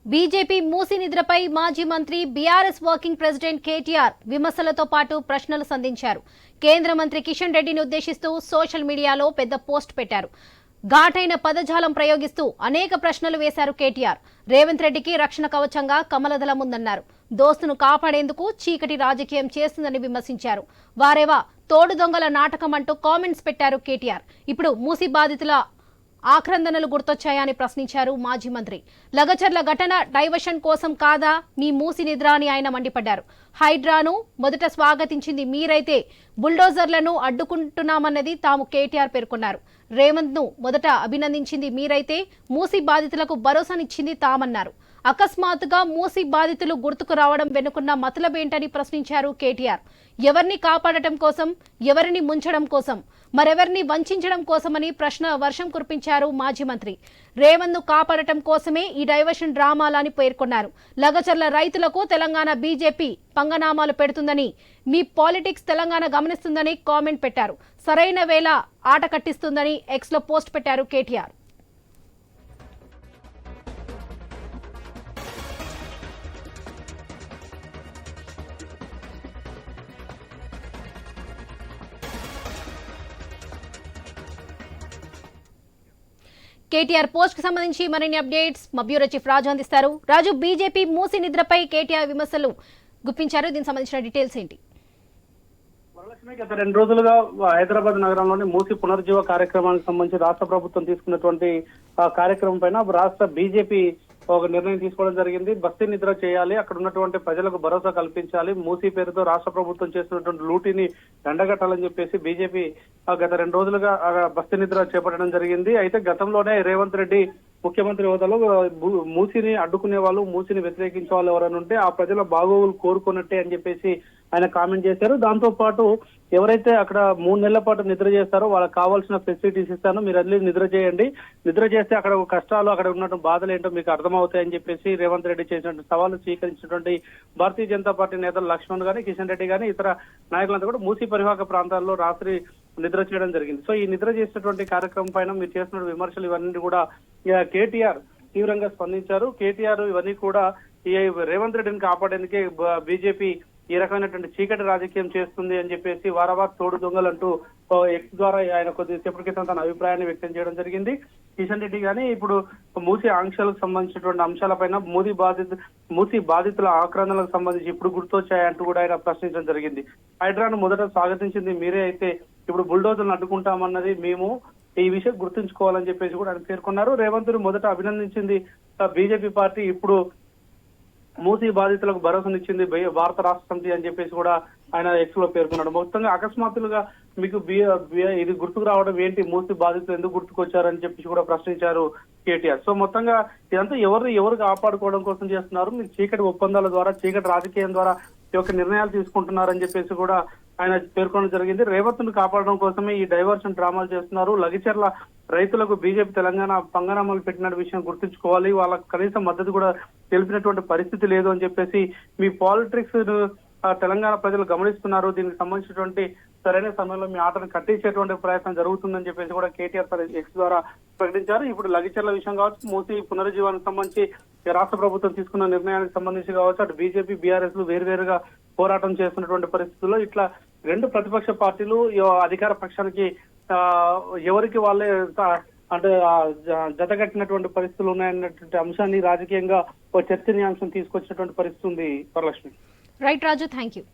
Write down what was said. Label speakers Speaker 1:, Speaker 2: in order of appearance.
Speaker 1: BJP మూసి నిద్రపై మాజీ మంత్రి BRS working president KTR విమర్శలతో పాటు ప్రశ్నలు సంధించారు. కేంద్ర మంత్రి కిషన్ రెడ్డిని ఉద్దేశిస్తూ సోషల్ మీడియాలో పెద్ద పోస్ట్ పెట్టారు. ఘాటైన పదజాలం ప్రయోగిస్తూ అనేక ప్రశ్నలు వేశారు కేటీఆర్. రేవంత్ రెడ్డికి రక్షణ కవచంగా కమలదళం ఉందన్నారు. దోస్తును కాపాడేందుకు చీకటి రాజకీయం చేస్తుందని విమర్శించారు. వారేవా తోడు దొంగల నాటకం అంటూ కామెంట్స్ పెట్టారు కేటీఆర్. ఇప్పుడు మూసి బాధితుల ఆక్రందనలు గుర్తొచ్చాయని ప్రశ్నించారు మాజీ మంత్రి. లగచర్ల ఘటన డైవర్షన్ కోసం కాదా మీ మూసి నిద్ర అని ఆయన మండిపడ్డారు. హైడ్రాను మొదట స్వాగతించింది మీరైతే బుల్డోజర్లను అడ్డుకుంటున్నామన్నది తాము కేటీఆర్ పేర్కొన్నారు. రేవంత్ ను మొదట అభినందించింది మీరైతే మూసి బాధితులకు భరోసానిచ్చింది తామన్నారు. అకస్మాత్తుగా మూసి బాధితులు గుర్తుకు రావడం వెనుకున్న మతలబేంటని ప్రశ్నించారు కేటీఆర్. ఎవరిని కాపాడటం కోసం, ఎవరిని ముంచడం కోసం, మరెవరిని వంచడం కోసమని ప్రశ్న వర్షం కురిపించారు మాజీ మంత్రి. రేవంత్ ను కాపాడటం కోసమే ఈ డైవర్షన్ డ్రామాలని పేర్కొన్నారు. లగచర్ల రైతులకు తెలంగాణ బీజేపీ పంగనామాలు పెడుతుందని, మీ పాలిటిక్స్ తెలంగాణ గమనిస్తుందని కామెంట్ పెట్టారు. సరైన వేళ ఆట కట్టిస్తుందని ఎక్స్ లో పోస్ట్ పెట్టారు కేటీఆర్. కేటీఆర్ పోస్ట్ కు సంబంధించి మరిన్ని అప్డేట్స్ మా బ్యూరో చీఫ్ రాజు అందిస్తారు. రాజు, బీజేపీ మూసి నిద్రపై కేటీఆర్ విమర్శలు గుప్పించారు. దీనికి సంబంధించిన డీటెయిల్స్ ఏంటి?
Speaker 2: వరలక్ష్మి, గత 2 రోజులుగా హైదరాబాద్ నగరంలోని మూసి పునరుజ్జీవ కార్యక్రమానికి సంబంధించి రాష్ట్ర ప్రభుత్వం తీసుకున్నటువంటి కార్యక్రమం పైన రాష్ట్ర బీజేపీ ఒక నిర్ణయం తీసుకోవడం జరిగింది. బస్తీ నిద్ర చేయాలి, అక్కడ ఉన్నటువంటి ప్రజలకు భరోసా కల్పించాలి, మూసీ పేరుతో రాష్ట్ర ప్రభుత్వం చేస్తున్నటువంటి లూటీని దండగట్టాలని చెప్పేసి బీజేపీ గత 2 రోజులుగా బస్తీ నిద్ర చేపట్టడం జరిగింది. అయితే గతంలోనే రేవంత్ రెడ్డి ముఖ్యమంత్రి హోదాలో మూసీని అడ్డుకునే వాళ్ళు, మూసీని వ్యతిరేకించే వాళ్ళు ఎవరైనా ఉంటే ఆ ప్రజల బాగోగులు కోరుకున్నట్టే అని చెప్పేసి ఆయన కామెంట్ చేశారు. దాంతో పాటు ఎవరైతే అక్కడ 3 నెలల పాటు నిద్ర చేస్తారో వాళ్ళకి కావాల్సిన ఫెసిలిటీస్ ఇస్తాను, మీరు వెళ్ళి నిద్ర చేయండి, నిద్ర చేస్తే అక్కడ కష్టాలు, అక్కడ ఉన్నటువంటి బాధలు ఏంటో మీకు అర్థమవుతాయని చెప్పేసి రేవంత్ రెడ్డి చేసినటువంటి సవాలు స్వీకరించినటువంటి భారతీయ జనతా పార్టీ నేతలు లక్ష్మణ్ గాని, కిషన్ రెడ్డి గాని, ఇతర నాయకులంతా కూడా మూసీ పరివాహక ప్రాంతాల్లో రాత్రి నిద్ర చేయడం జరిగింది. సో ఈ నిద్ర చేసినటువంటి కార్యక్రమం పైన మీరు చేసిన విమర్శలు ఇవన్నీ కూడా కేటీఆర్ తీవ్రంగా స్పందించారు. కేటీఆర్ ఇవన్నీ కూడా ఈ రేవంత్ రెడ్డిని కాపాడేందుకే బీజేపీ ఈ రకమైనటువంటి చీకటి రాజకీయం చేస్తుంది అని చెప్పేసి వారావార్ తోడు దొంగలంటూ ఎక్స్ ద్వారా ఆయన కొద్దిసేపటి క్రితం తన అభిప్రాయాన్ని వ్యక్తం చేయడం జరిగింది. కిషన్ రెడ్డి గాని ఇప్పుడు మూసీ ఆంక్షలకు సంబంధించినటువంటి అంశాలపైన మూసీ బాధితుల ఆక్రందనలకు సంబంధించి ఇప్పుడు గుర్తొచ్చాయంటూ కూడా ఆయన ప్రశ్నించడం జరిగింది. హైడ్రాను మొదట స్వాగతించింది మీరే అయితే ఇప్పుడు బుల్డోజర్లను అడ్డుకుంటామన్నది మేము, ఈ విషయం గుర్తుంచుకోవాలని చెప్పేసి కూడా ఆయన పేర్కొన్నారు. రేవంత్ మొదట అభినందించింది బీజేపీ పార్టీ, ఇప్పుడు మూసీ బాధితులకు భరోసానిచ్చింది భారత రాష్ట్ర సమితి అని చెప్పేసి కూడా ఆయన ఎక్స్ లో పేర్కొన్నాడు. మొత్తంగా అకస్మాత్తులుగా మీకు ఇది గుర్తుకు రావడం ఏంటి, మూసీ బాధితులు ఎందుకు గుర్తుకొచ్చారని చెప్పేసి కూడా ప్రశ్నించారు కేటీఆర్. సో మొత్తంగా ఇదంతా ఎవరు కాపాడుకోవడం కోసం చేస్తున్నారు, మీరు చీకటి ఒప్పందాల ద్వారా, చీకటి రాజకీయం ద్వారా ఈ యొక్క నిర్ణయాలు తీసుకుంటున్నారని చెప్పేసి కూడా ఆయన పేర్కొనడం జరిగింది. రేవంత్ ను కాపాడడం కోసమే ఈ డైవర్షన్ డ్రామాలు చేస్తున్నారు. లగిచర్ల రైతులకు బీజేపీ తెలంగాణ పంగనామాలు పెట్టిన విషయం గుర్తుంచుకోవాలి, వాళ్ళకు కనీసం మద్దతు కూడా తెలిపినటువంటి పరిస్థితి లేదు అని చెప్పేసి మీ పాలిటిక్స్ తెలంగాణ ప్రజలు గమనిస్తున్నారు, దీనికి సంబంధించినటువంటి సరైన సమయంలో మీ ఆటను కట్టించేటువంటి ప్రయత్నం జరుగుతుందని చెప్పేసి కూడా కేటీఆర్ ఎక్స్ ద్వారా ప్రకటించారు. ఇప్పుడు లగిచర్ల విషయం కావచ్చు, మూసీ పునరుజ్జీవానికి సంబంధించి రాష్ట్ర ప్రభుత్వం తీసుకున్న నిర్ణయానికి సంబంధించి కావచ్చు, అటు బీజేపీ బీఆర్ఎస్ లు వేరువేరుగా పోరాటం చేస్తున్నటువంటి పరిస్థితుల్లో ఇట్లా 2 ప్రతిపక్ష పార్టీలు అధికార పక్షానికి ఎవరికి వాళ్ళే అంటే జతగట్టినటువంటి పరిస్థితులు ఉన్నాయన్నటువంటి అంశాన్ని రాజకీయంగా చర్చనీయాంశం తీసుకొచ్చినటువంటి పరిస్థితి ఉంది. Varalakshmi.
Speaker 1: Right Raju, thank you.